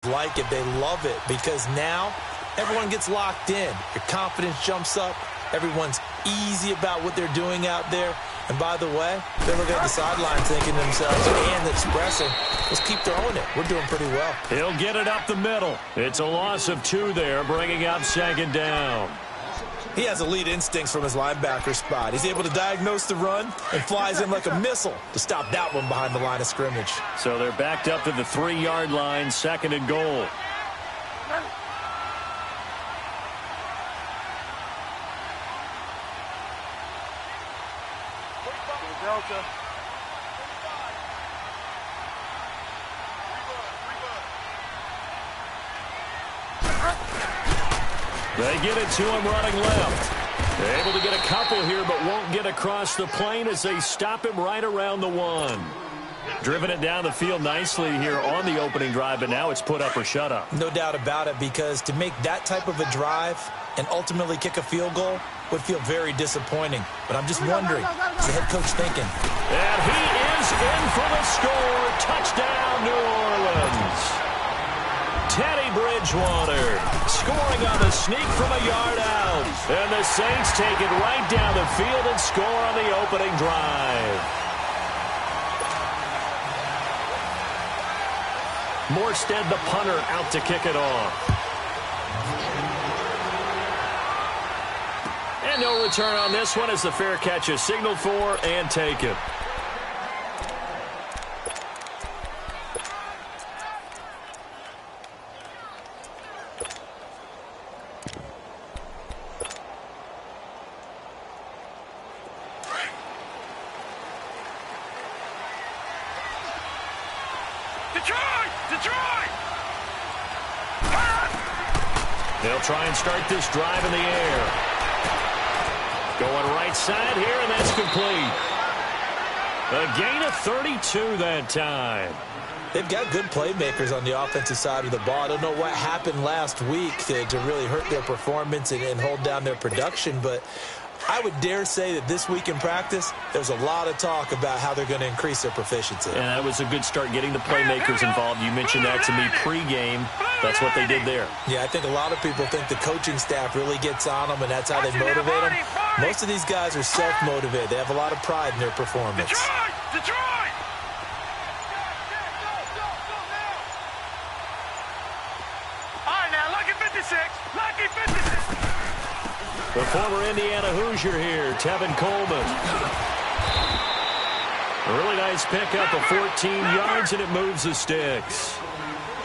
like it. They love it because now everyone gets locked in. Your confidence jumps up. Everyone's easy about what they're doing out there. And by the way, they look at the sideline thinking to themselves and expressing, let's keep throwing it. We're doing pretty well. He'll get it up the middle. It's a loss of 2 there, bringing up 2nd down. He has elite instincts from his linebacker spot. He's able to diagnose the run and flies in like a missile to stop that one behind the line of scrimmage. So they're backed up to the 3-yard line, 2nd and goal. Delta. They get it to him running left. They're able to get a couple here, but won't get across the plane as they stop him right around the 1. Driven it down the field nicely here on the opening drive, but now it's put up or shut up. No doubt about it, because to make that type of a drive and ultimately kick a field goal would feel very disappointing. But I'm just wondering, what's the head coach thinking? And he is in for the score. Touchdown, New Orleans. Teddy Bridgewater scoring on the sneak from a yard out. And the Saints take it right down the field and score on the opening drive. Morstead, the punter, out to kick it off. And no return on this one as the fair catch is signaled for and taken. They'll try and start this drive in the air. Going right side here, and that's complete. A gain of 32 that time. They've got good playmakers on the offensive side of the ball. I don't know what happened last week to really hurt their performance and hold down their production, but I would dare say that this week in practice, there's a lot of talk about how they're going to increase their proficiency. And that was a good start getting the playmakers involved. You mentioned that to me pregame. That's what they did there. Yeah, I think a lot of people think the coaching staff really gets on them, and that's how they motivate them. Most of these guys are self-motivated. They have a lot of pride in their performance. Detroit! All right, now, lucky 56. Lucky 56. The former Indiana Hoosier here, Tevin Coleman. A really nice pickup of 14 yards, and it moves the sticks.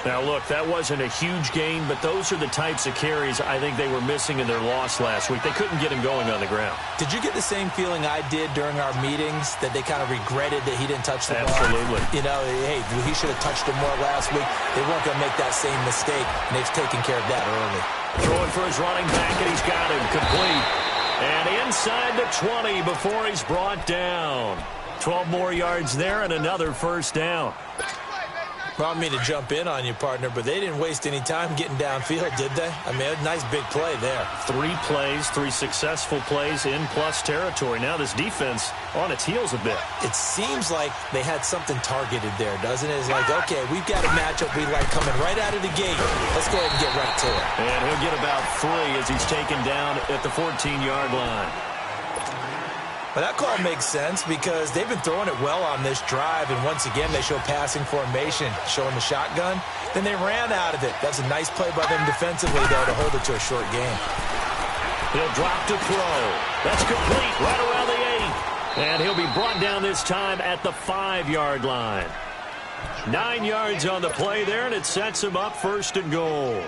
Now, look, that wasn't a huge gain, but those are the types of carries I think they were missing in their loss last week. They couldn't get him going on the ground. Did you get the same feeling I did during our meetings, that they kind of regretted that he didn't touch the ball? Absolutely. You know, hey, he should have touched it more last week. They weren't going to make that same mistake, and they've taken care of that early. Throwing for his running back, and he's got him complete. And inside the 20 before he's brought down. 12 more yards there and another first down. Well, I don't mean to jump in on you, partner, but they didn't waste any time getting downfield, did they? I mean, a nice big play there. 3 plays, 3 successful plays in plus territory. Now this defense on its heels a bit. It seems like they had something targeted there, doesn't it? It's like, okay, we've got a matchup we like coming right out of the gate. Let's go ahead and get right to it. And he'll get about 3 as he's taken down at the 14-yard line. Well, that call makes sense because they've been throwing it well on this drive, and once again they show passing formation, showing the shotgun. Then they ran out of it. That's a nice play by them defensively, though, to hold it to a short game. He'll drop to throw. That's complete right around the 8. And he'll be brought down this time at the 5-yard line. 9 yards on the play there, and it sets him up 1st and goal.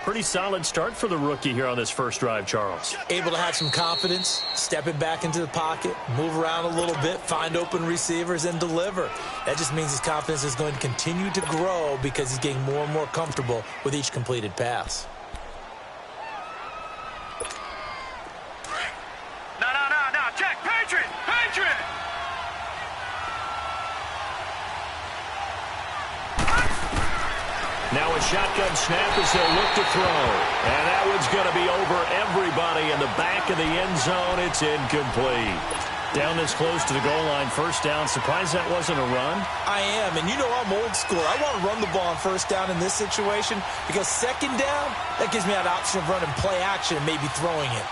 Pretty solid start for the rookie here on this first drive, Charles. Able to have some confidence, stepping back into the pocket, move around a little bit, find open receivers, and deliver. That just means his confidence is going to continue to grow because he's getting more and more comfortable with each completed pass. No, check, Patriot! Now a shotgun snap as they'll look to throw. And that one's going to be over everybody in the back of the end zone. It's incomplete. Down this close to the goal line, first down. Surprised that wasn't a run? I am, and you know I'm old school. I want to run the ball on first down in this situation because second down, that gives me that option of running play action and maybe throwing it.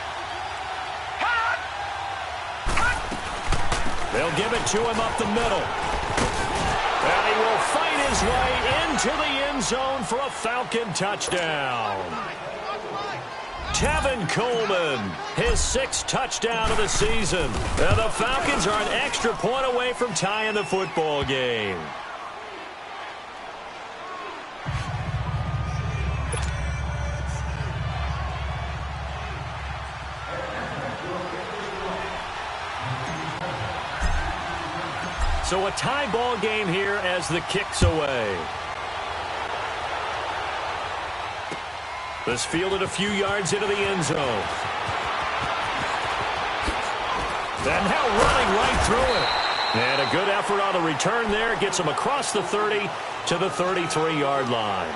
They'll give it to him up the middle. And he will fight his way into the end zone for a Falcon touchdown. Tevin Coleman, his 6th touchdown of the season. And the Falcons are an extra point away from tying the football game. So a tie ball game here as the kick's away. This fielded a few yards into the end zone. And now running right through it. And a good effort on the return there. Gets him across the 30 to the 33-yard line.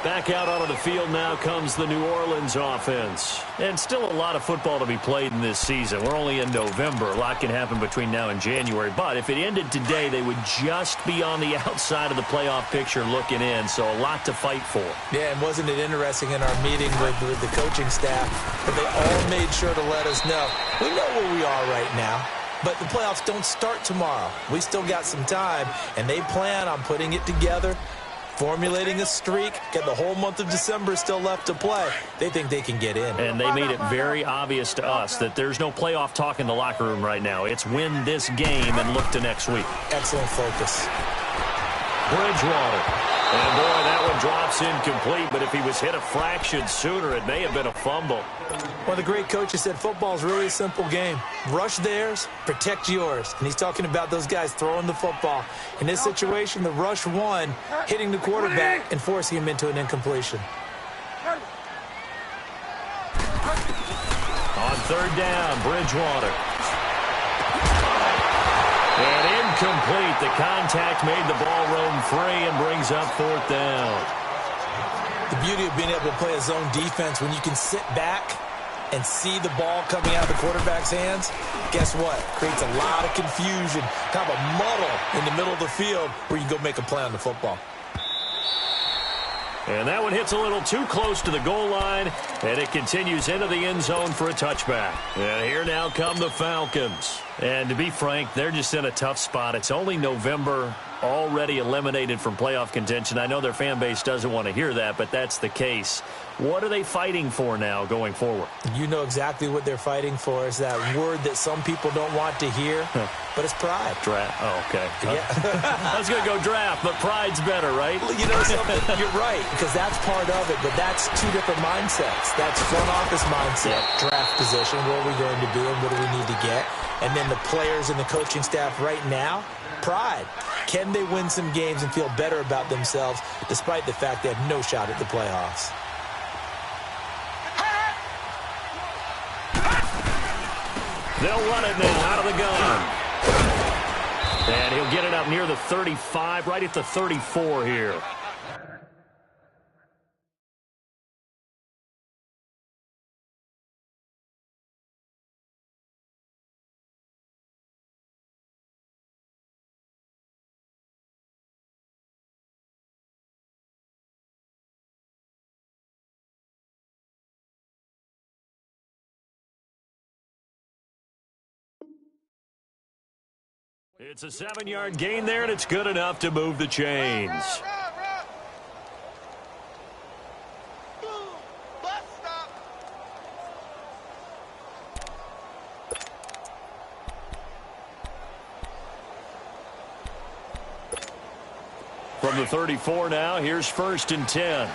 Back out onto the field now comes the New Orleans offense. And still a lot of football to be played in this season. We're only in November. A lot can happen between now and January. But if it ended today, they would just be on the outside of the playoff picture looking in. So a lot to fight for. Yeah, and wasn't it interesting in our meeting with the coaching staff that they all made sure to let us know, we know where we are right now. But the playoffs don't start tomorrow. We still got some time, and they plan on putting it together, formulating a streak, get the whole month of December still left to play. They think they can get in. And they made it very obvious to us that there's no playoff talk in the locker room right now. It's win this game and look to next week. Excellent focus. Bridgewater. And boy, that one drops incomplete, but if he was hit a fraction sooner, it may have been a fumble. One of the great coaches said football is really a simple game. Rush theirs, protect yours. And he's talking about those guys throwing the football. In this situation, the rush one, hitting the quarterback and forcing him into an incompletion. On third down, Bridgewater. And incomplete. The contact made the ball roam free and brings up fourth down. The beauty of being able to play a zone defense when you can sit back and see the ball coming out of the quarterback's hands, guess what? Creates a lot of confusion, kind of a muddle in the middle of the field where you can go make a play on the football. And that one hits a little too close to the goal line, and it continues into the end zone for a touchback. And here now come the Falcons. And to be frank, they're just in a tough spot. It's only November, already eliminated from playoff contention. I know their fan base doesn't want to hear that, but that's the case. What are they fighting for now going forward? You know exactly what they're fighting for. Is that word that some people don't want to hear, but it's pride. Draft. Oh, okay. Yeah. I was going to go draft, but pride's better, right? Well, you know something? You're right, because that's part of it, but that's two different mindsets. That's front office mindset, draft position, where are we going to be and what do we need to get? And then the players and the coaching staff right now, pride. Can they win some games and feel better about themselves despite the fact they have no shot at the playoffs? They'll run it now out of the gun. And he'll get it up near the 35, right at the 34 here. It's a 7-yard gain there, and it's good enough to move the chains. From the 34 now, here's 1st and 10.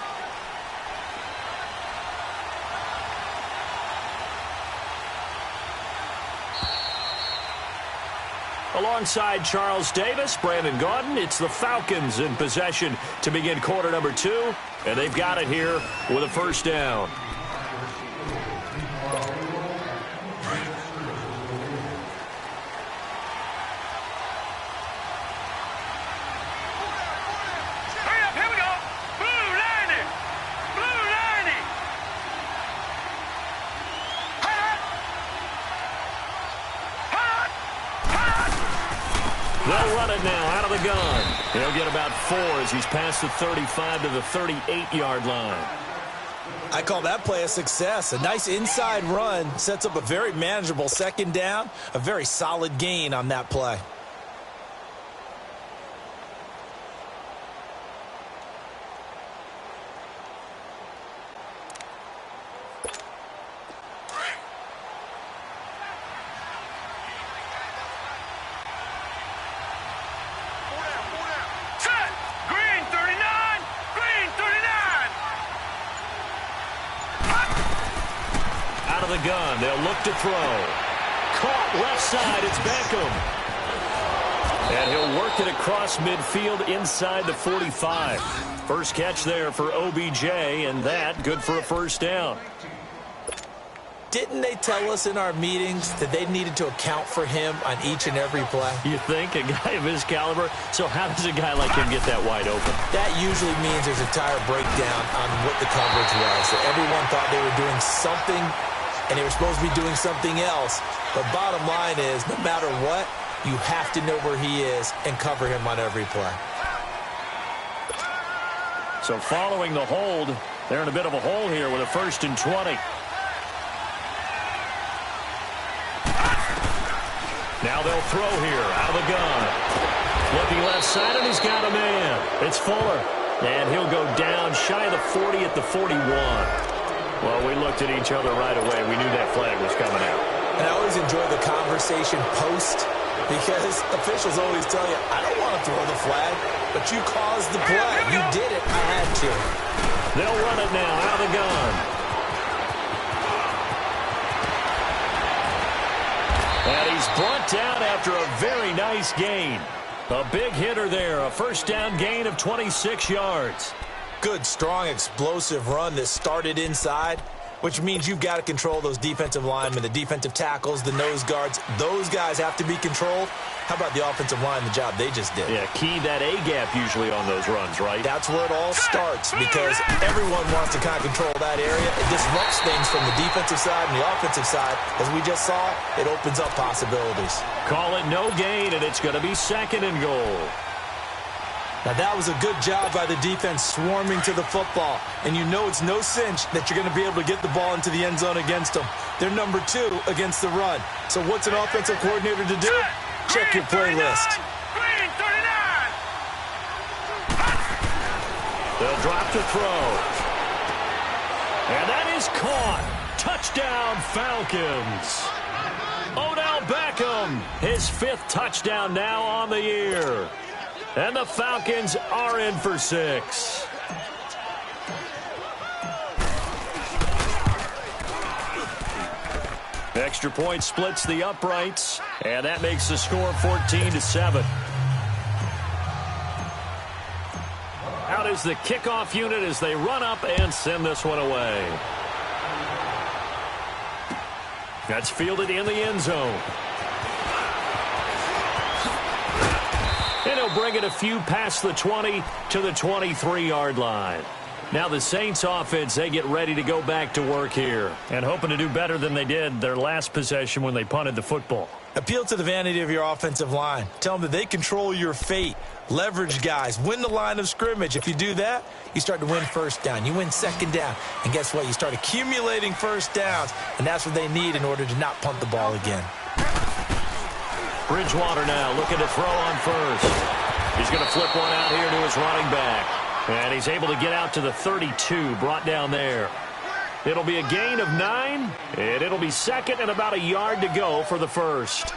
Alongside Charles Davis, Brandon Gaudin, it's the Falcons in possession to begin quarter number 2. And they've got it here with a first down. He'll get about 4 as he's past the 35 to the 38-yard line. I call that play a success. A nice inside run sets up a very manageable second down, a very solid gain on that play. The gun. They'll look to throw. Caught left side. It's Beckham. And he'll work it across midfield inside the 45. First catch there for OBJ, and that good for a first down. Didn't they tell us in our meetings that they needed to account for him on each and every play? You think? A guy of his caliber? So how does a guy like him get that wide open? That usually means there's a tire breakdown on what the coverage was. That everyone thought they were doing something and they were supposed to be doing something else. But bottom line is, no matter what, you have to know where he is and cover him on every play. So following the hold, they're in a bit of a hole here with a 1st and 20. Now they'll throw here out of the gun. Looking left side, and he's got a man. It's Fuller. And he'll go down shy of the 40 at the 41. Well, we looked at each other right away. We knew that flag was coming out. And I always enjoy the conversation post because officials always tell you, I don't want to throw the flag, but you caused the play. You did it. I had to. They'll run it now out of the gun. And he's brought down after a very nice gain. A big hitter there. A first down gain of 26 yards. Good, strong, explosive run that started inside, which means you've got to control those defensive linemen, the defensive tackles, the nose guards. Those guys have to be controlled. How about the offensive line, the job they just did? Yeah, key that A-gap usually on those runs, right? That's where it all starts because everyone wants to kind of control that area. It disrupts things from the defensive side and the offensive side. As we just saw, it opens up possibilities. Call it no gain, and it's going to be 2nd and goal. Now, that was a good job by the defense swarming to the football. And you know it's no cinch that you're going to be able to get the ball into the end zone against them. They're number 2 against the run. So what's an offensive coordinator to do? Check your playlist. They'll drop to throw. And that is caught. Touchdown, Falcons. Odell Beckham, his 5th touchdown now on the year. And the Falcons are in for 6. Extra point splits the uprights, and that makes the score 14-7. Out is the kickoff unit as they run up and send this one away. That's fielded in the end zone. And he'll bring it a few past the 20 to the 23-yard line. Now the Saints offense, they get ready to go back to work here and hoping to do better than they did their last possession when they punted the football. Appeal to the vanity of your offensive line. Tell them that they control your fate. Leverage guys. Win the line of scrimmage. If you do that, you start to win first down. You win second down. And guess what? You start accumulating first downs. And that's what they need in order to not punt the ball again. Bridgewater now looking to throw on first. He's going to flip one out here to his running back. And he's able to get out to the 32, brought down there. It'll be a gain of 9, and it'll be 2nd and about a yard to go for the first.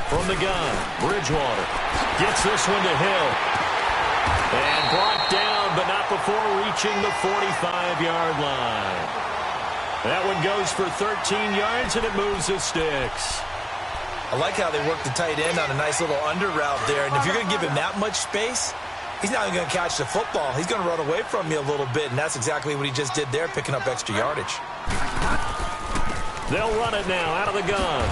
From the gun, Bridgewater gets this one to Hill. And brought down, but not before reaching the 45-yard line. That one goes for 13 yards, and it moves the sticks. I like how they work the tight end on a nice little under route there. And if you're going to give him that much space, he's not even going to catch the football. He's going to run away from you a little bit, and that's exactly what he just did there, picking up extra yardage. They'll run it now out of the gun.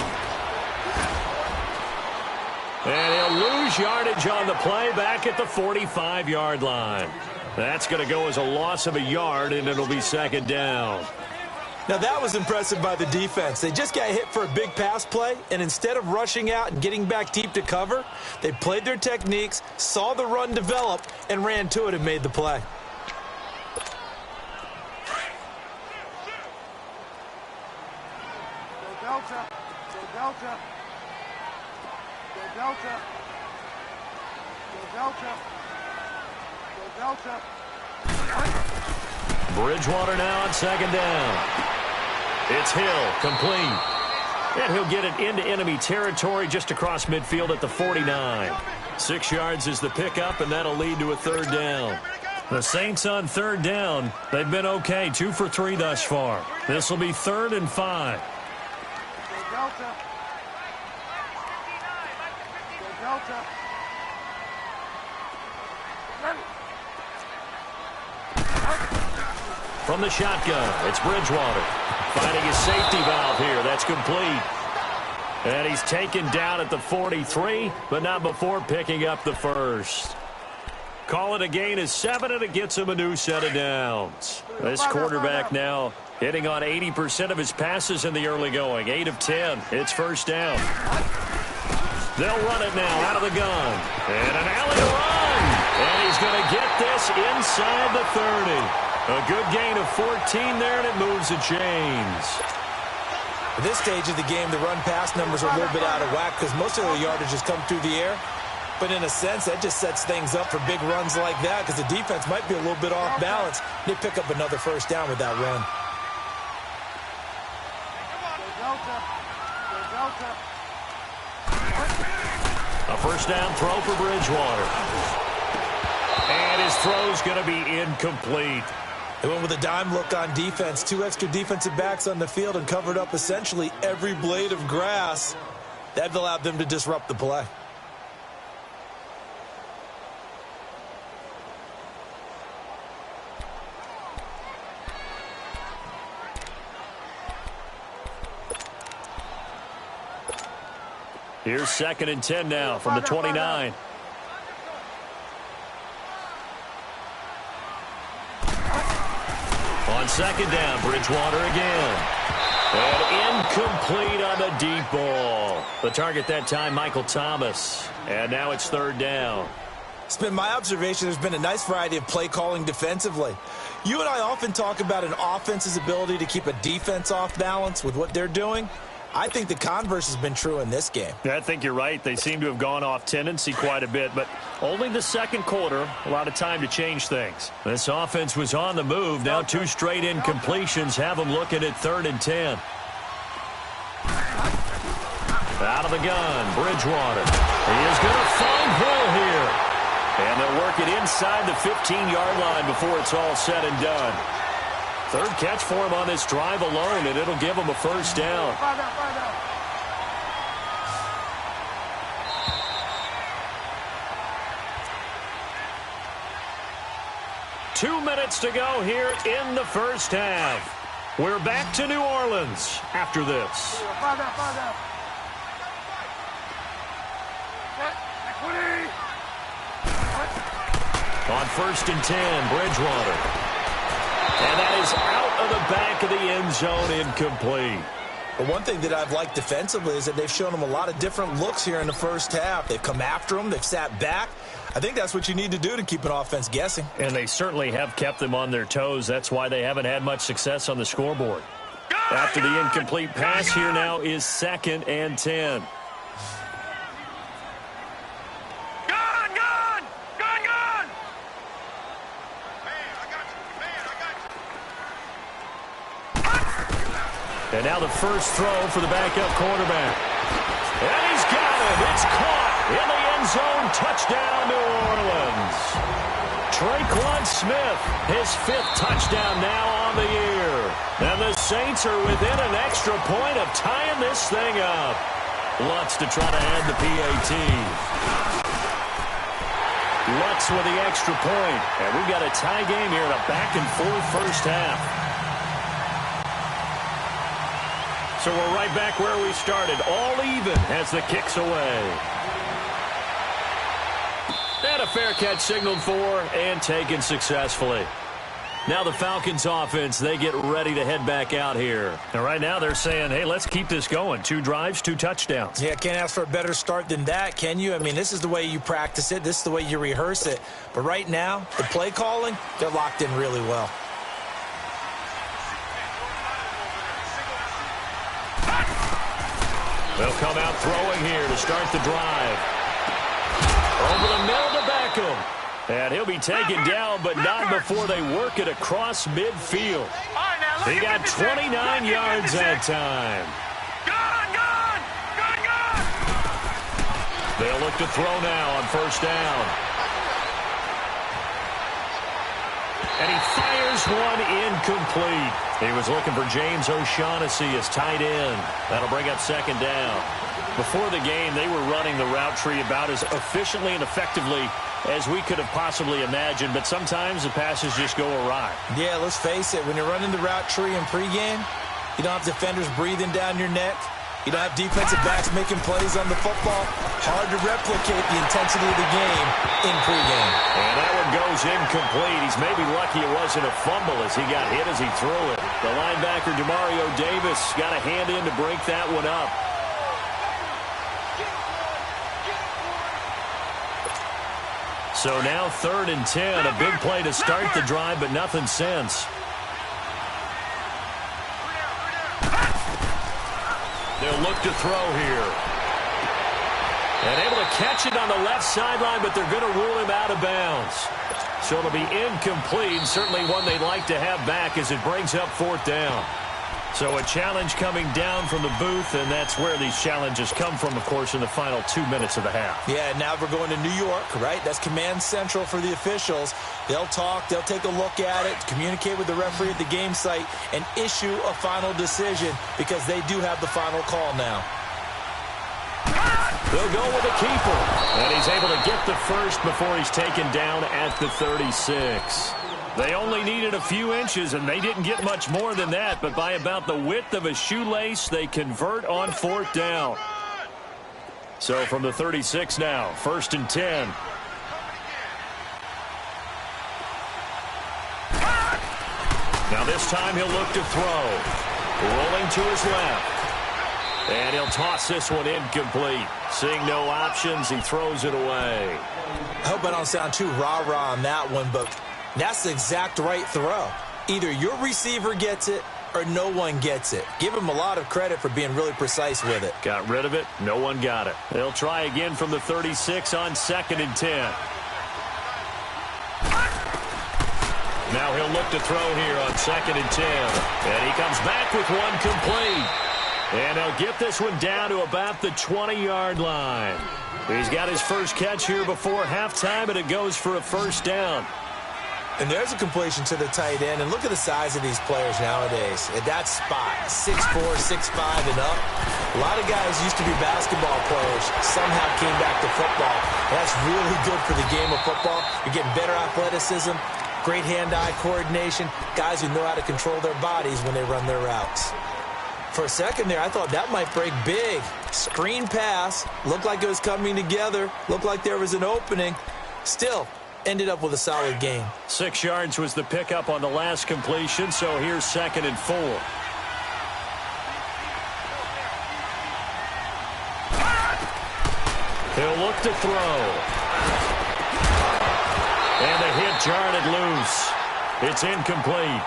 And he'll lose yardage on the play back at the 45-yard line. That's going to go as a loss of a yard, and it'll be second down. Now, that was impressive by the defense. They just got hit for a big pass play, and instead of rushing out and getting back deep to cover, they played their techniques, saw the run develop, and ran to it and made the play. Delta. Go Delta. Go Delta. Go Delta. Go Delta. Bridgewater now on second down. It's Hill, complete. And he'll get it into enemy territory just across midfield at the 49. 6 yards is the pickup, and that'll lead to a third down. The Saints on third down, they've been okay, 2 for 3 thus far. This will be 3rd and 5. Go Delta. Go Delta. Ready. From the shotgun, it's Bridgewater. Finding his safety valve here. That's complete. And he's taken down at the 43, but not before picking up the first. Call it a gain of 7, and it gets him a new set of downs. This quarterback now hitting on 80% of his passes in the early going. 8 of 10. It's first down. They'll run it now out of the gun. And an alley run. And he's going to get this inside the 30. A good gain of 14 there, and it moves the chains. At this stage of the game, the run-pass numbers are a little bit out of whack because most of the yardage has come through the air. But in a sense, that just sets things up for big runs like that because the defense might be a little bit off balance. They pick up another first down with that run. A first down throw for Bridgewater. And his throw's going to be incomplete. They went with a dime look on defense. 2 extra defensive backs on the field and covered up essentially every blade of grass. That allowed them to disrupt the play. Here's 2nd and 10 now from the 29. On second down, Bridgewater again. And incomplete on the deep ball. The target that time, Michael Thomas. And now it's 3rd down. It's been my observation there's been a nice variety of play calling defensively. You and I often talk about an offense's ability to keep a defense off balance with what they're doing. I think the converse has been true in this game. I think you're right. They seem to have gone off tendency quite a bit, but only the second quarter, a lot of time to change things. This offense was on the move. Now 2 straight incompletions have them looking at 3rd and 10. Out of the gun, Bridgewater. He is going to find Hill here. And they'll work it inside the 15-yard line before it's all said and done. 3rd catch for him on this drive alone, and it'll give him a first down. 2 minutes to go here in the first half. We're back to New Orleans after this. On 1st and 10, Bridgewater. And that is out of the back of the end zone, incomplete. But one thing that I've liked defensively is that they've shown them a lot of different looks here in the first half. They've come after them. They've sat back. I think that's what you need to do to keep an offense guessing. And they certainly have kept them on their toes. That's why they haven't had much success on the scoreboard. After the incomplete pass, here now is 2nd and 10. And now the first throw for the backup quarterback. And he's got it. It's caught in the end zone. Touchdown, New Orleans. Traquan Smith, his 5th touchdown now on the year. And the Saints are within an extra point of tying this thing up. Lutz to try to add the PAT. Lutz with the extra point. And we've got a tie game here in a back-and-forth first half. So we're right back where we started, all even as the kick's away. And a fair catch signaled for and taken successfully. Now the Falcons offense, they get ready to head back out here. And right now they're saying, hey, let's keep this going. 2 drives, 2 touchdowns. Yeah, can't ask for a better start than that, can you? I mean, this is the way you practice it. This is the way you rehearse it. But right now, the play calling, they're locked in really well. They'll come out throwing here to start the drive. Over the middle to Beckham. And he'll be taken down, but not before they work it across midfield. He got 29 yards that time. They'll look to throw now on first down. And he fires one incomplete. He was looking for James O'Shaughnessy as tight end. That'll bring up second down. Before the game, they were running the route tree about as efficiently and effectively as we could have possibly imagined, but sometimes the passes just go awry. Yeah, let's face it. When you're running the route tree in pregame, you don't have defenders breathing down your neck. You don't have defensive backs making plays on the football. Hard to replicate the intensity of the game in pregame. And that one goes incomplete. He's maybe lucky it wasn't a fumble as he got hit as he threw it. The linebacker, Demario Davis, got a hand in to break that one up. So now 3rd and 10, a big play to start the drive, but nothing since. They'll look to throw here. And able to catch it on the left sideline, but they're going to rule him out of bounds. So it'll be incomplete, certainly one they'd like to have back as it brings up 4th down. So a challenge coming down from the booth, and that's where these challenges come from, of course, in the final 2 minutes of the half. Yeah, now we're going to New York, right? That's command central for the officials. They'll talk, they'll take a look at it, communicate with the referee at the game site, and issue a final decision because they do have the final call now. They'll go with the keeper, and he's able to get the first before he's taken down at the 36. They only needed a few inches, and they didn't get much more than that. But by about the width of a shoelace, they convert on 4th down. So from the 36 now, 1st and 10. Now this time he'll look to throw. Rolling to his left. And he'll toss this one incomplete. Seeing no options, he throws it away. I hope I don't sound too rah-rah on that one, but that's the exact right throw. Either your receiver gets it or no one gets it. Give him a lot of credit for being really precise with it. Got rid of it. No one got it. They'll try again from the 36 on 2nd and 10. Now he'll look to throw here on 2nd and 10. And he comes back with one complete. And he'll get this one down to about the 20-yard line. He's got his first catch here before halftime, and it goes for a first down. And there's a completion to the tight end. And look at the size of these players nowadays. At that spot, 6'4", 6'5", and up. A lot of guys used to be basketball players. Somehow came back to football. That's really good for the game of football. You're getting better athleticism, great hand-eye coordination, guys who know how to control their bodies when they run their routes. For a second there, I thought that might break big. Screen pass. Looked like it was coming together. Looked like there was an opening. Still, ended up with a solid gain. 6 yards was the pickup on the last completion, so here's 2nd and 4. He'll look to throw. And the hit jarred it loose. It's incomplete.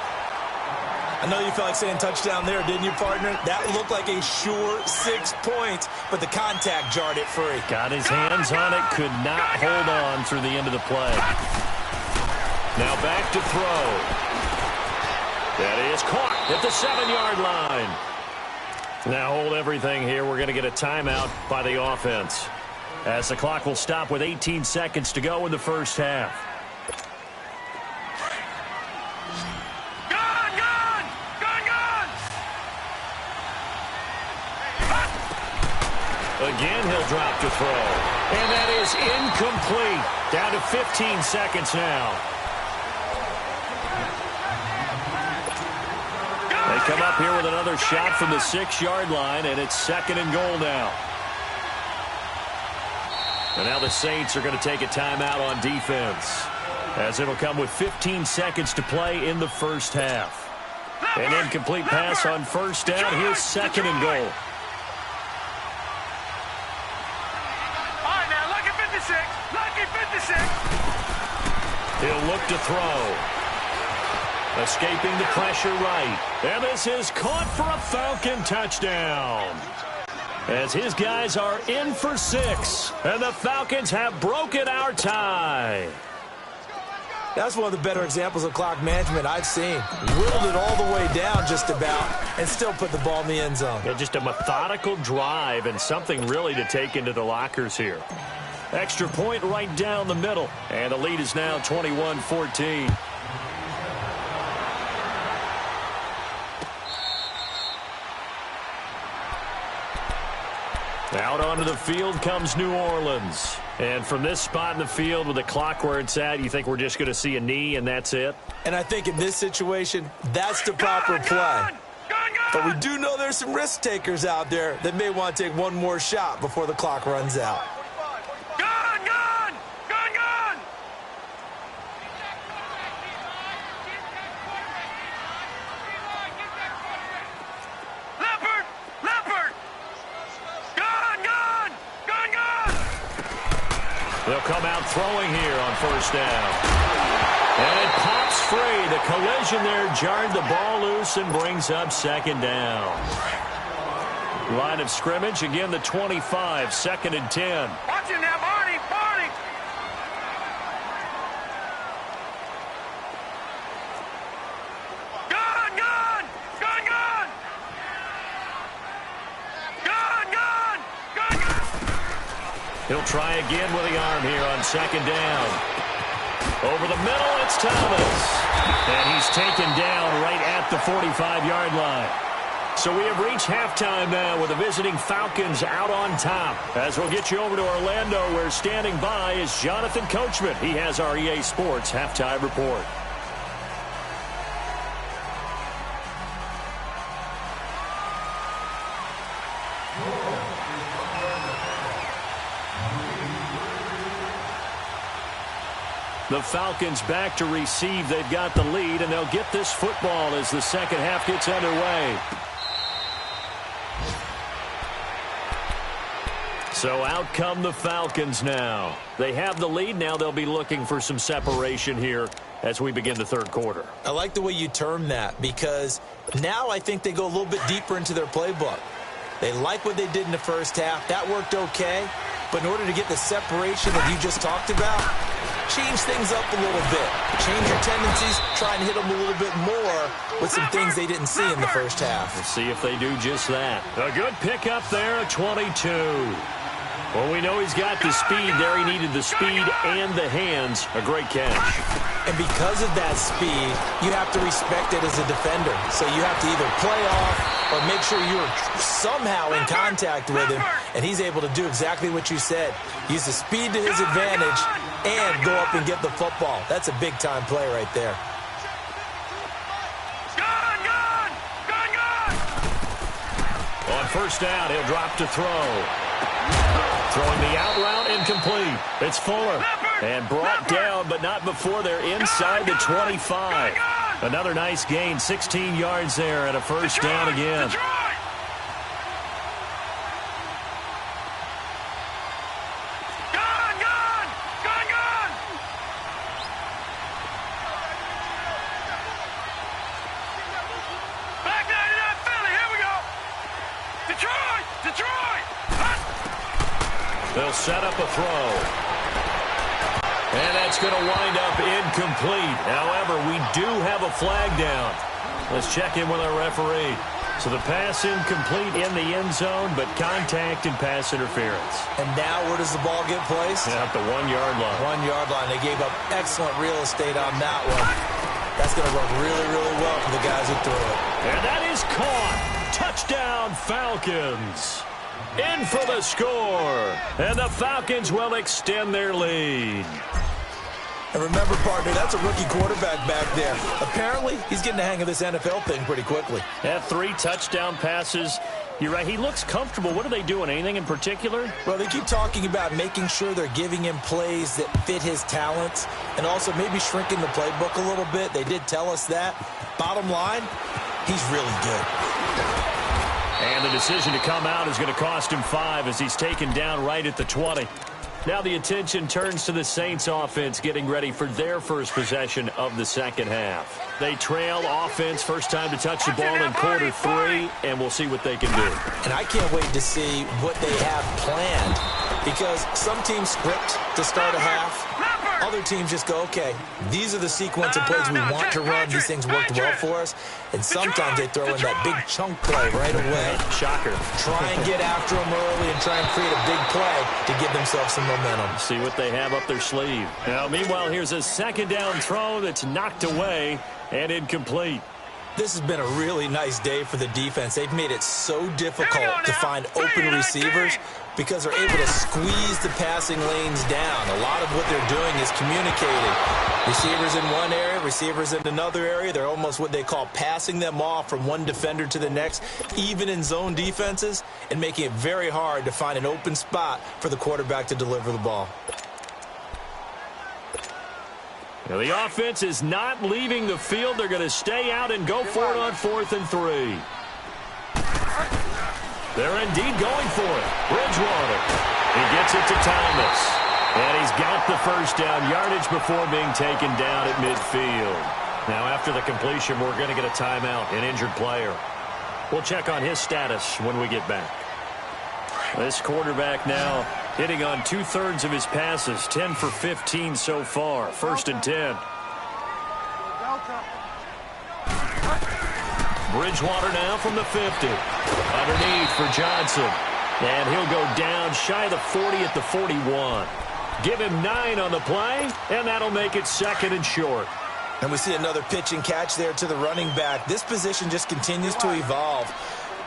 I know you felt like saying touchdown there, didn't you, partner? That looked like a sure 6 points, but the contact jarred it free. Got his hands on it, could not hold on through the end of the play. Now back to throw. That is caught at the 7-yard line. Now hold everything here. We're going to get a timeout by the offense, as the clock will stop with 18 seconds to go in the first half. Again, he'll drop to throw. And that is incomplete. Down to 15 seconds now. They come up here with another shot from the 6-yard line, and it's 2nd and goal now. And now the Saints are going to take a timeout on defense, as it'll come with 15 seconds to play in the first half. An incomplete pass on first down. Here's second and goal. All right, now, lucky 56. Lucky 56. He'll look to throw. Escaping the pressure right. And this is caught for a Falcon touchdown, as his guys are in for 6. And the Falcons have broken our tie. That's one of the better examples of clock management I've seen. Whittled it all the way down just about and still put the ball in the end zone. Yeah, just a methodical drive and something really to take into the lockers here. Extra point right down the middle. And the lead is now 21-14. Out onto the field comes New Orleans. And from this spot in the field with the clock where it's at, you think we're just going to see a knee and that's it? And I think in this situation, that's the proper play. But we do know there's some risk takers out there that may want to take one more shot before the clock runs out. They'll come out throwing here on first down. And it pops free. The collision there jarred the ball loose and brings up second down. Line of scrimmage, again the 25, second and 10. Watch it now, Barney, Barney. Gun, gun, gun, gun. Gun, gun, gun, gun. He'll try again with the arm here on second down. Over the middle, it's Thomas. And he's taken down right at the 45-yard line. So we have reached halftime now with the visiting Falcons out on top. As we'll get you over to Orlando, where standing by is Jonathan Coachman. He has our EA Sports halftime report. The Falcons back to receive. They've got the lead, and they'll get this football as the second half gets underway. So out come the Falcons now. They have the lead. Now they'll be looking for some separation here as we begin the third quarter. I like the way you term that, because now I think they go a little bit deeper into their playbook. They like what they did in the first half. That worked okay. But in order to get the separation that you just talked about, change things up a little bit. Change your tendencies, try and hit them a little bit more with some things they didn't see in the first half. We'll see if they do just that. A good pickup there at 22. Well, we know he's got the speed there. He needed the speed and the hands. A great catch. And because of that speed, you have to respect it as a defender. So you have to either play off or make sure you're somehow in contact with him. And he's able to do exactly what you said. Use the speed to his advantage and go up and get the football. That's a big-time play right there. On first down, he'll drop to throw. Throwing the out route, incomplete. It's Fuller. And brought down, but not before they're inside the 25. Another nice gain, 16 yards there, and a first down again. They'll set up a throw. And that's going to wind up incomplete. However, we do have a flag down. Let's check in with our referee. So the pass incomplete in the end zone, but contact and pass interference. And now where does the ball get placed? At the 1-yard line. 1-yard line. They gave up excellent real estate on that one. That's going to work really, really well for the guys who threw it. And that is caught. Touchdown, Falcons. In for the score. And the Falcons will extend their lead. And remember, partner, that's a rookie quarterback back there. Apparently, he's getting the hang of this NFL thing pretty quickly. Had 3 touchdown passes You're right. He looks comfortable. What are they doing? Anything in particular? Well, they keep talking about making sure they're giving him plays that fit his talents and also maybe shrinking the playbook a little bit. They did tell us that. Bottom line, he's really good. And the decision to come out is going to cost him 5 as he's taken down right at the 20. Now the attention turns to the Saints offense getting ready for their first possession of the second half. They trail offense, first time to touch the ball in quarter 3, and we'll see what they can do. And I can't wait to see what they have planned because some teams script to start a half. Other teams just go, okay, these are the sequence of plays we want to run. These things worked well for us. And sometimes they throw in that big chunk play right away. Shocker. Try and get after them early and try and create a big play to give themselves some momentum. See what they have up their sleeve. Now, meanwhile, here's a second down throw that's knocked away and incomplete. This has been a really nice day for the defense. They've made it so difficult to find open receivers because they're able to squeeze the passing lanes down. A lot of what they're doing is communicating. Receivers in one area, receivers in another area. They're almost what they call passing them off from one defender to the next, even in zone defenses, and making it very hard to find an open spot for the quarterback to deliver the ball. Now the offense is not leaving the field. They're going to stay out and go for it on 4th and 3. They're indeed going for it. Bridgewater. He gets it to Thomas. And he's got the first down yardage before being taken down at midfield. Now after the completion, we're going to get a timeout, an injured player. We'll check on his status when we get back. This quarterback now hitting on 2/3 of his passes, 10 for 15 so far. 1st and 10. Bridgewater now from the 50. Underneath for Johnson. And he'll go down shy of the 40 at the 41. Give him 9 on the play, and that'll make it 2nd and short. And we see another pitch and catch there to the running back. This position just continues to evolve.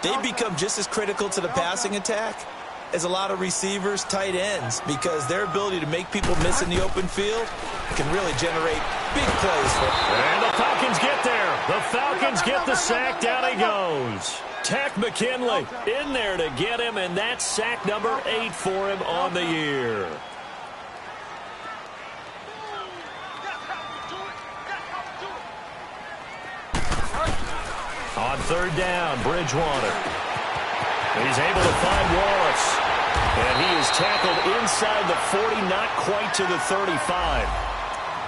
They become just as critical to the passing attack as a lot of receivers, tight ends, because their ability to make people miss in the open field can really generate big plays for them. And the Falcons get there. The Falcons get the sack. Down he goes. Takk McKinley in there to get him, and that's sack number 8 for him on the year. On 3rd down, Bridgewater. He's able to find Wallace. And he is tackled inside the 40, not quite to the 35.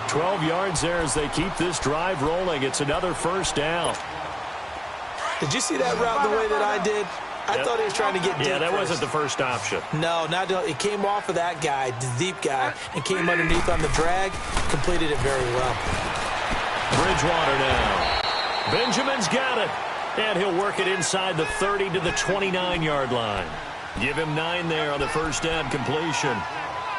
12 yards there as they keep this drive rolling. It's another 1st down. Did you see that route the way that I did? I thought he was trying to get deep. Yeah, that first. wasn't the first option. No, it came off of that guy, the deep guy, and came underneath on the drag. Completed it very well. Bridgewater now. Benjamin's got it. And he'll work it inside the 30 to the 29-yard line. Give him 9 there on the 1st down completion.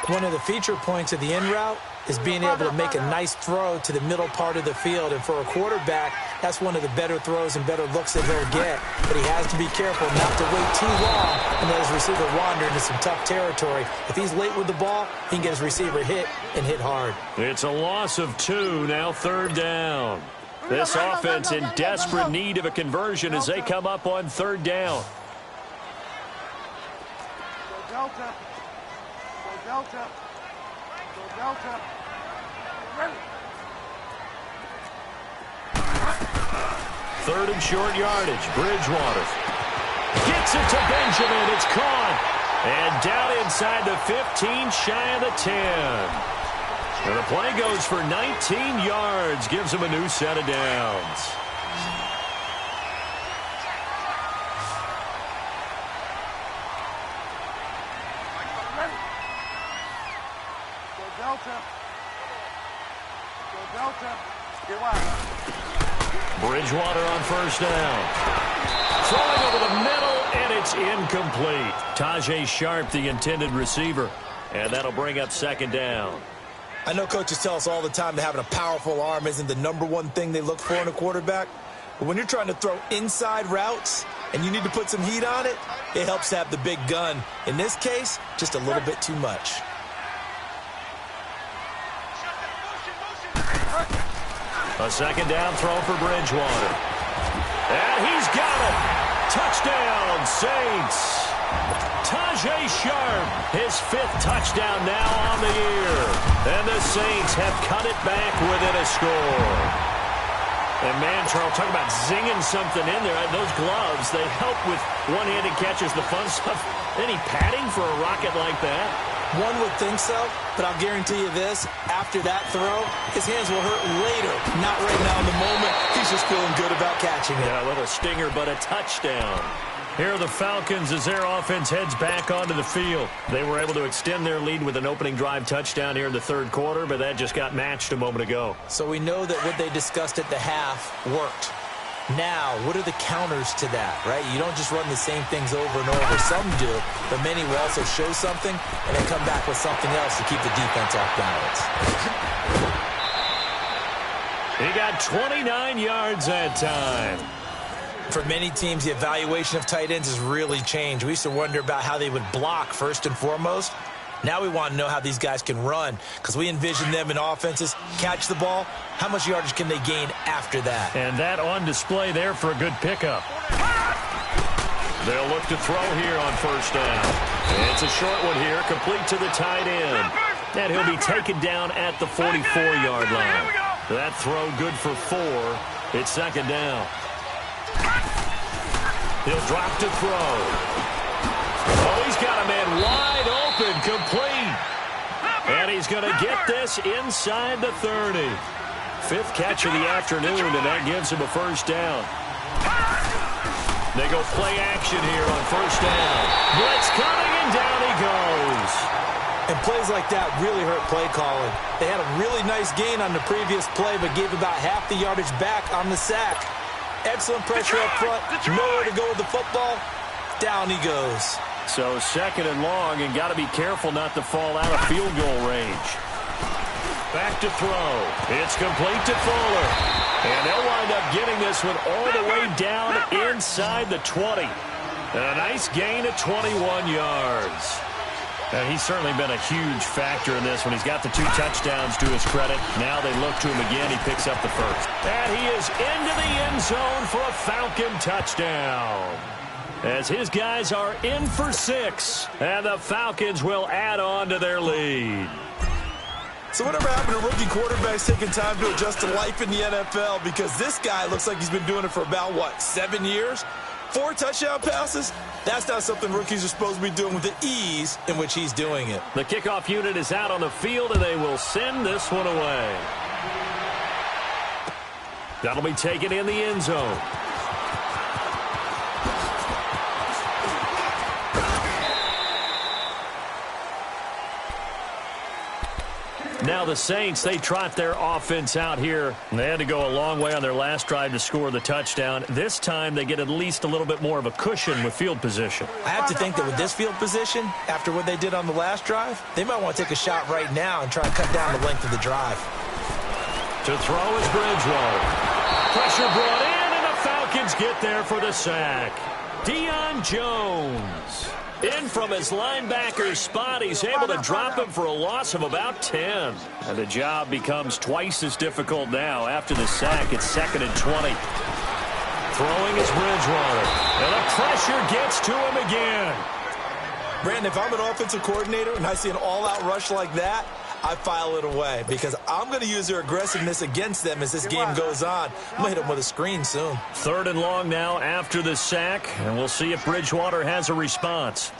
One of the feature points of the in route is being able to make a nice throw to the middle part of the field. And for a quarterback, that's one of the better throws and better looks that he'll get. But he has to be careful not to wait too long and let his receiver wander into some tough territory. If he's late with the ball, he can get his receiver hit and hit hard. It's a loss of 2, now 3rd down. This offense in desperate need of a conversion as they come up on 3rd down. Go Delta. Go Delta. Go Delta. Ready. 3rd and short yardage. Bridgewater gets it to Benjamin. It's caught. And down inside the 15, shy of the 10. And the play goes for 19 yards. Gives him a new set of downs. Go Delta. Go Delta. Get wide. Bridgewater on 1st down. Throwing over the middle, and it's incomplete. Tajay Sharp, the intended receiver. And that'll bring up 2nd down. I know coaches tell us all the time that having a powerful arm isn't the #1 thing they look for in a quarterback. But when you're trying to throw inside routes and you need to put some heat on it, it helps to have the big gun. In this case, just a little bit too much. A 2nd down throw for Bridgewater. And he's got it. Touchdown, Saints. Tajay Sharp, his 5th touchdown now on the year. And the Saints have cut it back within a score. And man, Charles, talk about zinging something in there. Those gloves, they help with one-handed catches, the fun stuff. Any padding for a rocket like that? One would think so, but I'll guarantee you this. After that throw, his hands will hurt later. Not right now in the moment. He's just feeling good about catching it. Yeah, a little stinger, but a touchdown. Here are the Falcons as their offense heads back onto the field. They were able to extend their lead with an opening drive touchdown here in the 3rd quarter, but that just got matched a moment ago. So we know that what they discussed at the half worked. Now, what are the counters to that, right? You don't just run the same things over and over. Some do, but many will also show something and then come back with something else to keep the defense off balance. He got 29 yards that time. For many teams, the evaluation of tight ends has really changed. We used to wonder about how they would block first and foremost. Now we want to know how these guys can run because we envision them in offenses, catch the ball. How much yardage can they gain after that? And that on display there for a good pickup. They'll look to throw here on 1st down. It's a short one here, complete to the tight end. And he'll be taken down at the 44-yard line. That throw good for 4. It's 2nd down. He'll drop to throw. Oh, he's got a man wide open, complete. And he's going to get this inside the 30. 5th catch of the afternoon, and that gives him a 1st down. They go play action here on 1st down. Blitz coming, and down he goes. And plays like that really hurt play calling. They had a really nice gain on the previous play, but gave about half the yardage back on the sack. Excellent pressure up front. Nowhere to go with the football. Down he goes. So 2nd and long, and got to be careful not to fall out of field goal range. Back to throw. It's complete to Fuller. And they'll wind up getting this one all the way down inside the 20. And a nice gain of 21 yards. And he's certainly been a huge factor in this one. He's got the 2 touchdowns to his credit. Now they look to him again. He picks up the 1st. And he is into the end zone for a Falcon touchdown. As his guys are in for 6. And the Falcons will add on to their lead. So whatever happened to rookie quarterbacks taking time to adjust to life in the NFL? Because this guy looks like he's been doing it for about, 7 years? 4 touchdown passes? That's not something rookies are supposed to be doing with the ease in which he's doing it. The kickoff unit is out on the field, and they will send this one away. That'll be taken in the end zone. Now the Saints, they trot their offense out here. They had to go a long way on their last drive to score the touchdown. This time they get at least a little bit more of a cushion with field position. I have to think that with this field position, after what they did on the last drive, they might want to take a shot right now and try and cut down the length of the drive. To throw is Bridgewater. Pressure brought in, and the Falcons get there for the sack. Deion Jones. In from his linebacker spot, he's able to drop him for a loss of about 10. And the job becomes twice as difficult now. After the sack, it's 2nd and 20. Throwing is Bridgewater. And the pressure gets to him again. Brandon, if I'm an offensive coordinator and I see an all-out rush like that, I file it away because I'm going to use their aggressiveness against them as this game goes on. I'm going to hit them with a screen soon. 3rd and long now after the sack, and we'll see if Bridgewater has a response.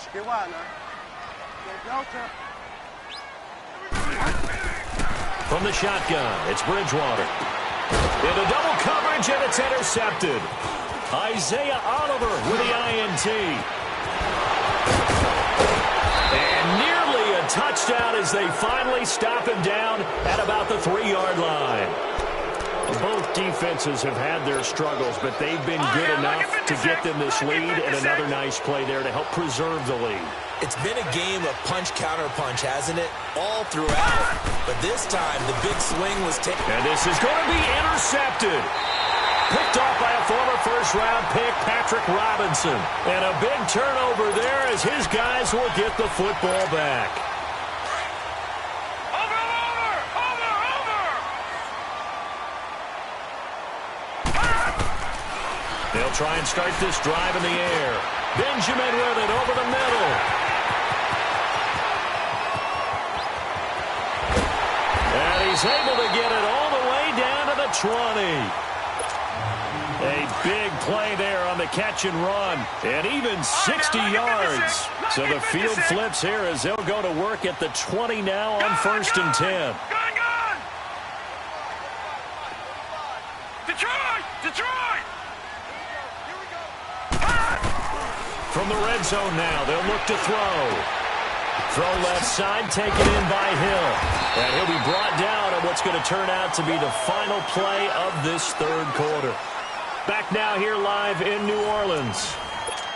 From the shotgun, it's Bridgewater. Into double coverage, and it's intercepted. Isaiah Oliver with the INT. And nearly a touchdown as they finally stop him down at about the 3-yard line. Both defenses have had their struggles, but they've been good enough to get them this lead, and another nice play there to help preserve the lead. It's been a game of punch-counter-punch, hasn't it? All throughout. But this time, the big swing was taken. And this is going to be intercepted. Picked off by a former first-round pick, Patrick Robinson. And a big turnover there as his guys will get the football back. They'll try and start this drive in the air. Benjamin with it over the middle. And he's able to get it all the way down to the 20. A big play there on the catch and run. And even 60 yards. So the field flips here as they'll go to work at the 20 now on 1st and 10. Detroit! From the red zone now, they'll look to throw. Throw left side, taken in by Hill. And he'll be brought down at what's going to turn out to be the final play of this third quarter. Back now here live in New Orleans.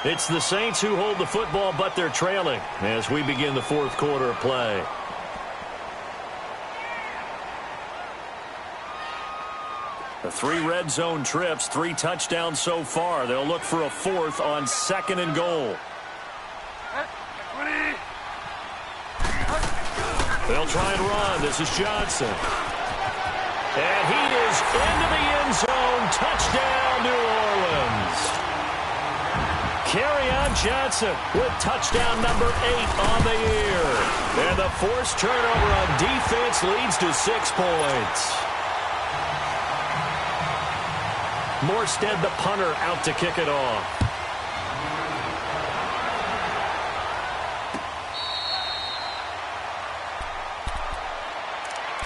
It's the Saints who hold the football, but they're trailing as we begin the fourth quarter of play. The 3 red zone trips, 3 touchdowns so far. They'll look for a 4th on 2nd and goal. They'll try and run. This is Johnson. And he is into the end zone. Touchdown, New Orleans. Kerryon Johnson with touchdown number 8 on the year. And the forced turnover on defense leads to 6 points. Morstead, the punter, out to kick it off.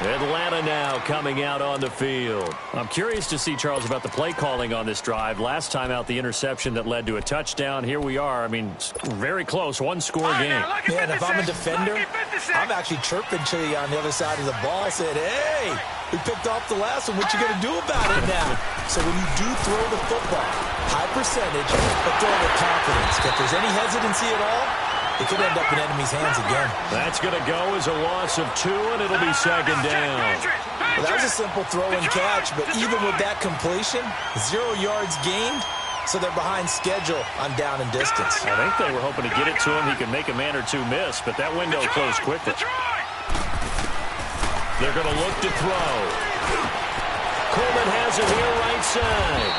Atlanta now coming out on the field. I'm curious to see, Charles, about the play calling on this drive. Last time out, the interception that led to a touchdown. Here we are. I mean, very close, 1-score game. Man, if I'm a defender, I'm actually chirping to you on the other side of the ball, saying, hey, we picked off the last one. What you going to do about it now? So when you do throw the football, high percentage, but throw with confidence. If there's any hesitancy at all, it could end up in enemy's hands again. That's going to go as a loss of 2, and it'll be 2nd down. Well, that was a simple throw and catch, but even with that completion, 0 yards gained, so they're behind schedule on down and distance. I think they were hoping to get it to him. He could make a man or 2 miss, but that window closed quickly. They're going to look to throw. Coleman has it here right side.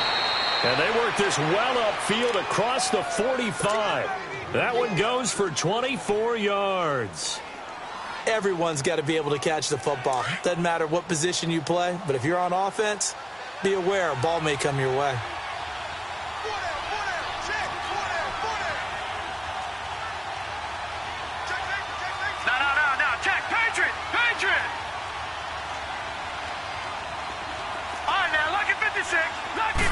And they work this well upfield across the 45. That one goes for 24 yards. Everyone's got to be able to catch the football. Doesn't matter what position you play, but if you're on offense, be aware a ball may come your way. No, check, Patriot! All right, now, lucky 56, lucky.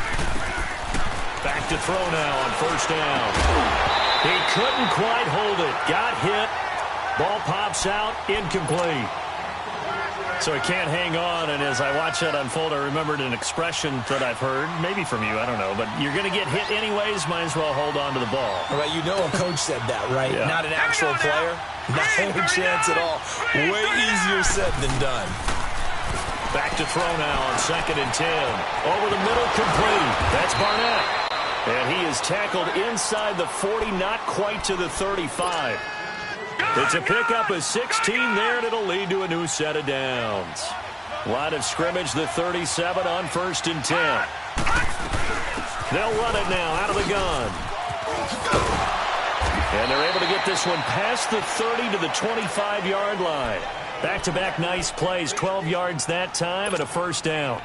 Back to throw now on 1st down. He couldn't quite hold it. Got hit. Ball pops out. Incomplete. So he can't hang on. And as I watch that unfold, I remembered an expression that I've heard, maybe from you, I don't know. But you're going to get hit anyways. Might as well hold on to the ball. All right, you know a coach said that, right? Yeah. Not an actual player. Not a chance at all. Way easier said than done. Back to throw now on 2nd and 10. Over the middle, complete. That's Barnett. And he is tackled inside the 40, not quite to the 35. It's a pickup of 16 there, and it'll lead to a new set of downs. Line of scrimmage, the 37 on 1st and 10. They'll run it now out of the gun. And they're able to get this one past the 30 to the 25-yard line. Back-to-back nice plays, 12 yards that time, and a 1st down.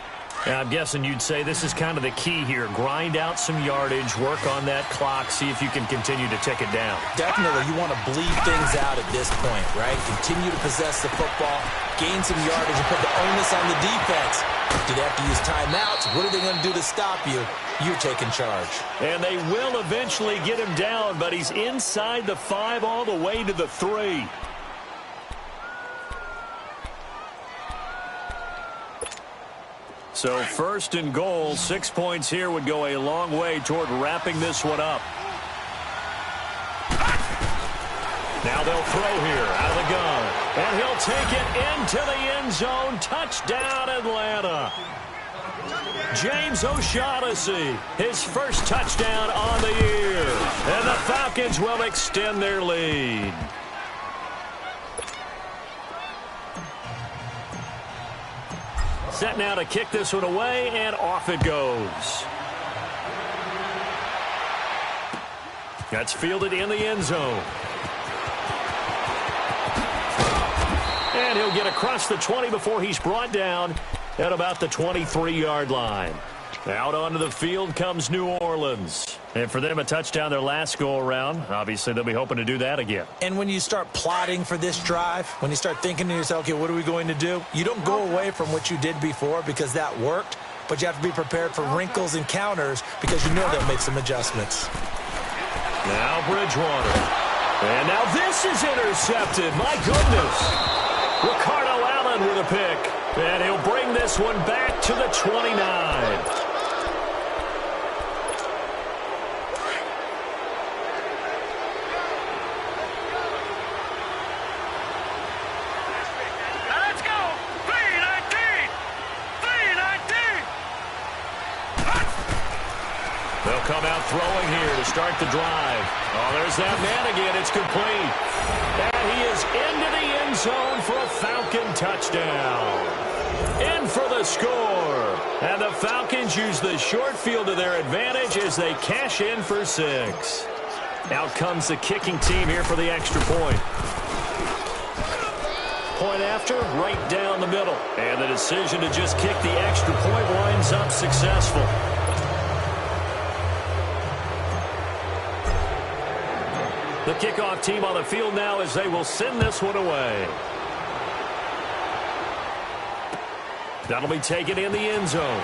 Now, I'm guessing you'd say this is kind of the key here. Grind out some yardage, work on that clock, see if you can continue to tick it down. Definitely. You want to bleed things out at this point, right? Continue to possess the football, gain some yardage, and put the onus on the defense. Do they have to use timeouts? What are they going to do to stop you? You're taking charge. And they will eventually get him down, but he's inside the 5 all the way to the 3. So 1st and goal, 6 points here would go a long way toward wrapping this one up. Now they'll throw here out of the gun. And he'll take it into the end zone. Touchdown, Atlanta. James O'Shaughnessy, his first touchdown on the year. And the Falcons will extend their lead. Set now to kick this one away, and off it goes. That's fielded in the end zone. And he'll get across the 20 before he's brought down at about the 23-yard line. Out onto the field comes New Orleans. And for them, a touchdown their last go-around. Obviously, they'll be hoping to do that again. And when you start plotting for this drive, when you start thinking to yourself, okay, what are we going to do? You don't go away from what you did before because that worked, but you have to be prepared for wrinkles and counters because you know they'll make some adjustments. Now Bridgewater. And now this is intercepted. My goodness. Ricardo Allen with a pick. And he'll bring this one back to the 29. Come out throwing here to start the drive. Oh, there's that man again. It's complete. And he is into the end zone for a Falcon touchdown. In for the score. And the Falcons use the short field to their advantage as they cash in for 6. Out comes the kicking team here for the extra point. Point after, right down the middle. And the decision to just kick the extra point winds up successful. The kickoff team on the field now as they will send this one away. That'll be taken in the end zone.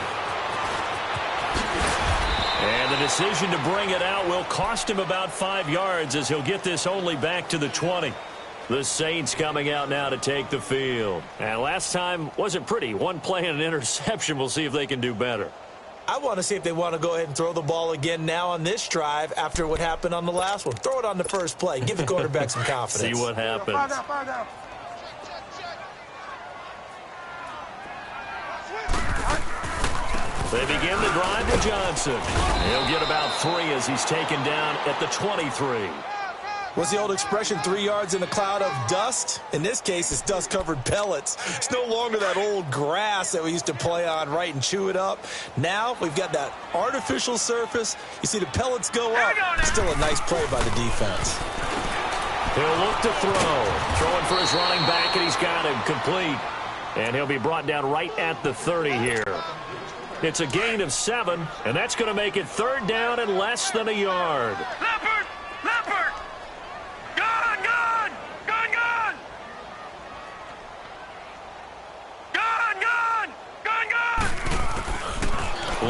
And the decision to bring it out will cost him about 5 yards as he'll get this only back to the 20. The Saints coming out now to take the field. And last time wasn't pretty. One play and an interception. We'll see if they can do better. I want to see if they want to go ahead and throw the ball again now on this drive after what happened on the last one. Throw it on the first play. Give the quarterback some confidence. See what happens. They begin the drive with Johnson. He'll get about 3 as he's taken down at the 23. What's the old expression, 3 yards in a cloud of dust? In this case, it's dust-covered pellets. It's no longer that old grass that we used to play on, right, and chew it up. Now we've got that artificial surface. You see the pellets go up. Still a nice play by the defense. He'll look to throw. Throwing for his running back, and he's got him complete. And he'll be brought down right at the 30 here. It's a gain of 7, and that's going to make it 3rd down and less than a yard. Leopard! Leopard! Gone! Gone! Gone! Gone! Gone! Gone! Gone! Gone!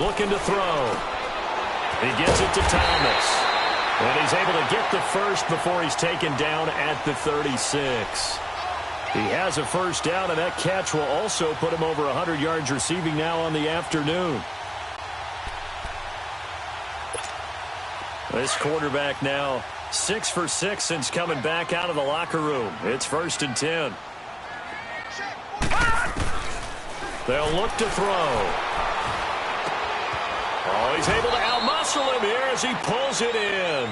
Looking to throw. He gets it to Thomas. And he's able to get the first before he's taken down at the 36. He has a first down, and that catch will also put him over 100 yards receiving now on the afternoon. This quarterback now 6 for 6 since coming back out of the locker room. It's 1st and 10. They'll look to throw. Oh, he's able to outmuscle him here as he pulls it in.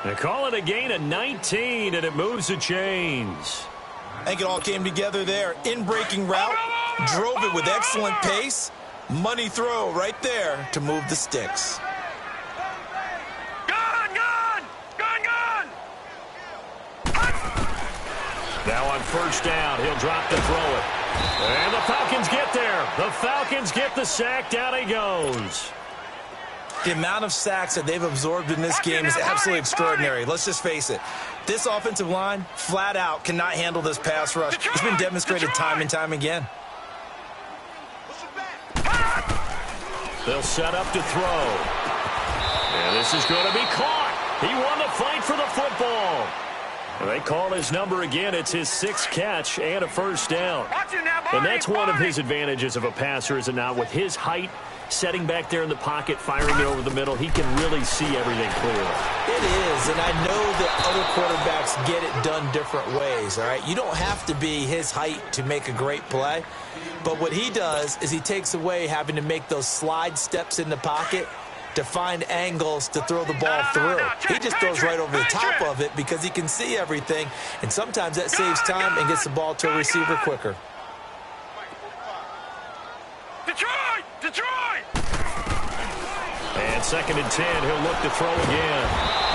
They call it a gain of 19, and it moves the chains. I think it all came together there. In-breaking route, drove it with excellent pace. Money throw right there to move the sticks. Gone! Gone! Gone! Gone! Now on first down, he'll drop to throw it. And the Falcons get there. The Falcons get the sack. Down he goes. The amount of sacks that they've absorbed in this game is absolutely extraordinary. Let's just face it. This offensive line, flat out, cannot handle this pass rush. It's been demonstrated time and time again. They'll set up to throw. And this is going to be caught. He won the fight for the football. And they call his number again. It's his 6th catch and a first down. And that's one of his advantages of a passer, is it not? With his height, setting back there in the pocket, firing it over the middle, he can really see everything clearly. It is, and I know that other quarterbacks get it done different ways, all right? You don't have to be his height to make a great play, but what he does is he takes away having to make those slide steps in the pocket to find angles to throw the ball through. He just throws right over the top of it because he can see everything, and sometimes that saves time and gets the ball to a receiver quicker. Detroit! Detroit! And 2nd and 10, he'll look to throw again.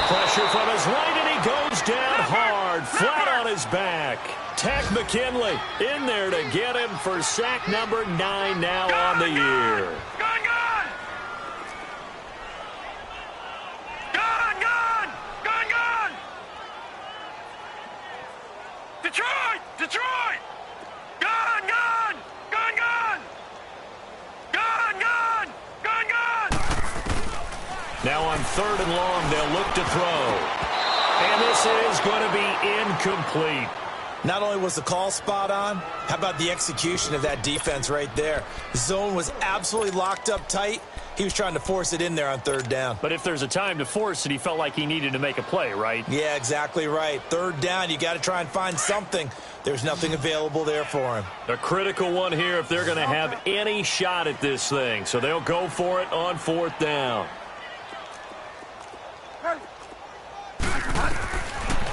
Pressure from his right, and he goes down hard, flat on his back. Tack McKinley in there to get him for sack number 9 now on the year. Gone, gone! Gone, gone! Gone, gone! Detroit! Detroit! Gone, gone! Gone, gone! Gone, gone! Gone, gone! Now on 3rd and long, they'll look to throw. And this is going to be incomplete. Not only was the call spot on, how about the execution of that defense right there? The zone was absolutely locked up tight. He was trying to force it in there on 3rd down. But if there's a time to force it, he felt like he needed to make a play, right? Yeah, exactly right. 3rd down, you got to try and find something. There's nothing available there for him. A critical one here if they're going to have any shot at this thing. So they'll go for it on 4th down.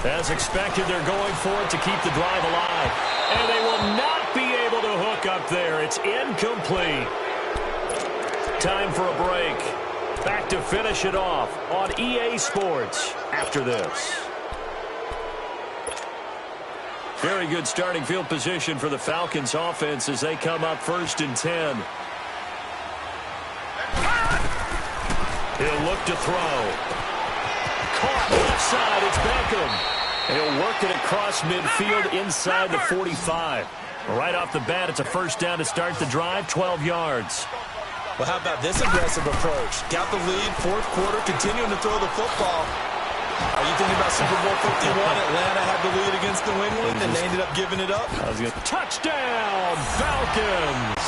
As expected, they're going for it to keep the drive alive. And they will not be able to hook up there. It's incomplete. Time for a break. Back to finish it off on EA Sports after this. Very good starting field position for the Falcons offense as they come up 1st and 10. He'll look to throw. Caught left side, it's Beckham. He'll work it across midfield inside the 45. Right off the bat, it's a 1st down to start the drive, 12 yards. Well, how about this aggressive approach? Got the lead, 4th quarter, continuing to throw the football. Are you thinking about Super Bowl 51? Atlanta had the lead against New England, and they ended up giving it up. Touchdown, Falcons!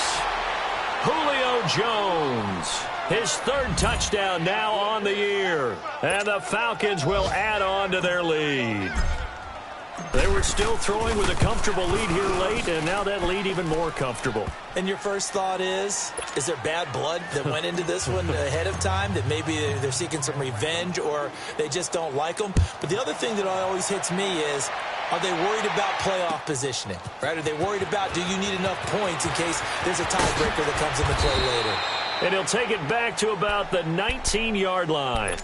Julio Jones. His 3rd touchdown now on the year. And the Falcons will add on to their lead. They were still throwing with a comfortable lead here late, and now that lead even more comfortable. And your first thought is there bad blood that went into this one ahead of time, that maybe they're seeking some revenge or they just don't like them? But the other thing that always hits me is, are they worried about playoff positioning? Right? Are they worried about, do you need enough points in case there's a tiebreaker that comes into play later? And he'll take it back to about the 19-yard line.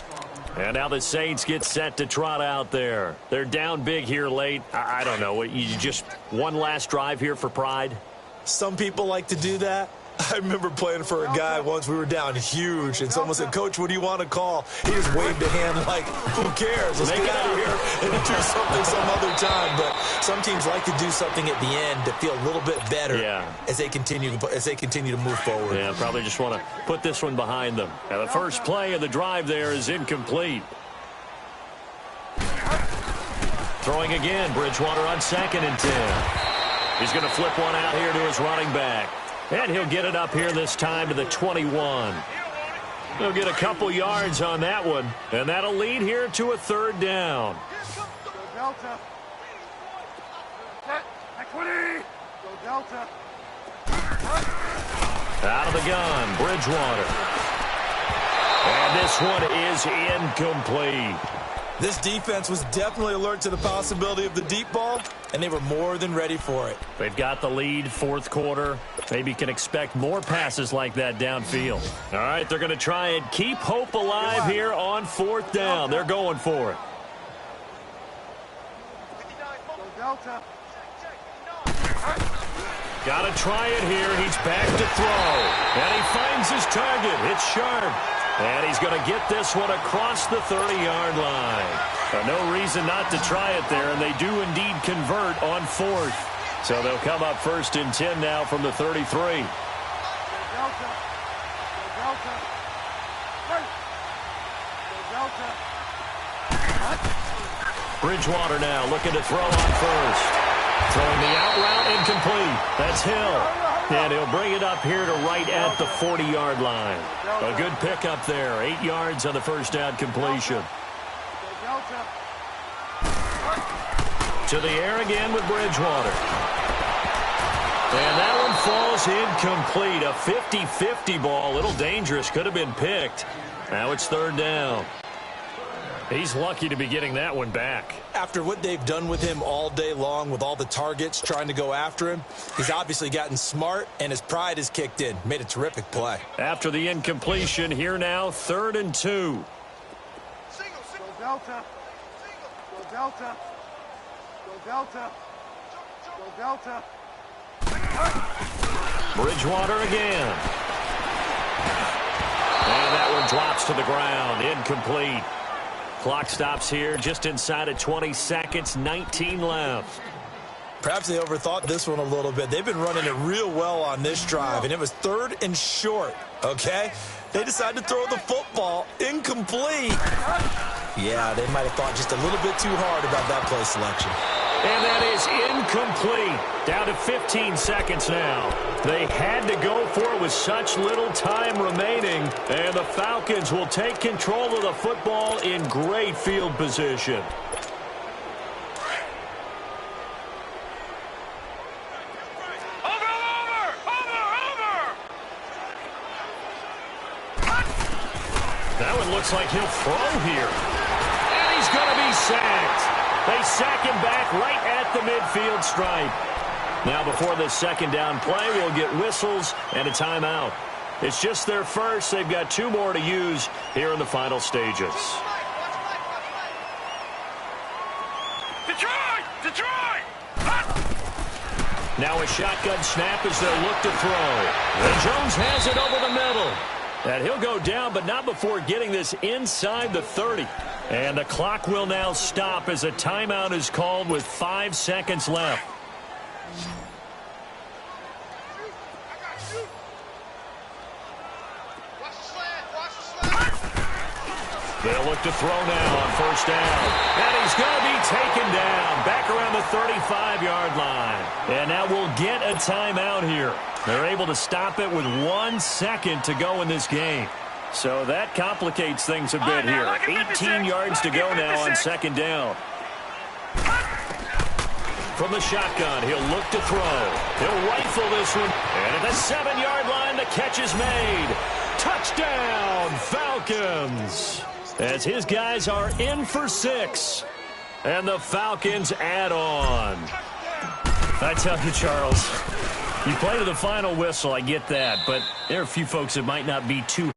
And now the Saints get set to trot out there. They're down big here late. I don't know. You just one last drive here for pride? Some people like to do that. I remember playing for a guy once. We were down huge, and someone said, "Coach, what do you want to call?" He just waved a hand like, "Who cares? Let's get out of here and do something some other time." But some teams like to do something at the end to feel a little bit better as they continue to move forward. Yeah, probably just want to put this one behind them. Now the first play of the drive there is incomplete. Throwing again, Bridgewater on 2nd and 10. He's going to flip one out here to his running back. And he'll get it up here this time to the 21. He'll get a couple yards on that one. And that'll lead here to a 3rd down. Go Delta. Set. 20. Go Delta. Out of the gun, Bridgewater. And this one is incomplete. This defense was definitely alert to the possibility of the deep ball, and they were more than ready for it. They've got the lead, 4th quarter. Maybe can expect more passes like that downfield. All right, they're going to try and keep hope alive here on 4th down. They're going for it. Got to try it here. He's back to throw. And he finds his target. It's Sharp. And he's going to get this one across the 30-yard line. No reason not to try it there, and they do indeed convert on 4th. So they'll come up 1st and 10 now from the 33. Bridgewater now looking to throw on 1st. Throwing the out route incomplete. That's Hill. And he'll bring it up here to right at the 40-yard line. A good pickup there. 8 yards on the 1st down completion. To the air again with Bridgewater. And that one falls incomplete. A 50-50 ball. A little dangerous. Could have been picked. Now it's 3rd down. He's lucky to be getting that one back. After what they've done with him all day long with all the targets trying to go after him, he's obviously gotten smart, and his pride has kicked in. Made a terrific play. After the incompletion, here now, 3rd and 2. Delta. Go Delta. Go Delta. Go Delta. Bridgewater again. And that one drops to the ground. Incomplete. Clock stops here just inside of 20 seconds. 19 left. Perhaps they overthought this one a little bit. They've been running it real well on this drive, and it was 3rd and short, okay? They decided to throw the football incomplete. Yeah, they might have thought just a little bit too hard about that play selection. And that is incomplete. Down to 15 seconds now. They had to go for it with such little time remaining, and the Falcons will take control of the football in great field position. That one looks like he'll throw here. And he's going to be sacked. They sack him back right at the midfield stripe. Now before this second down play, we'll get whistles and a timeout. It's just their first. They've got 2 more to use here in the final stages. Detroit! Detroit! Now a shotgun snap as they'll look to throw. And Jones has it over the middle. And he'll go down, but not before getting this inside the 30. And the clock will now stop as a timeout is called with 5 seconds left. They'll look to throw now on first down. And he's going to be taken down back around the 35-yard line. And now we'll get a timeout here. They're able to stop it with 1 second to go in this game. So that complicates things a bit here. 18 yards to go now on second down. From the shotgun, he'll look to throw. He'll rifle this one. And at the 7-yard line, the catch is made. Touchdown, Falcons. As his guys are in for 6. And the Falcons add on. I tell you, Charles, you play to the final whistle, I get that. But there are a few folks that might not be too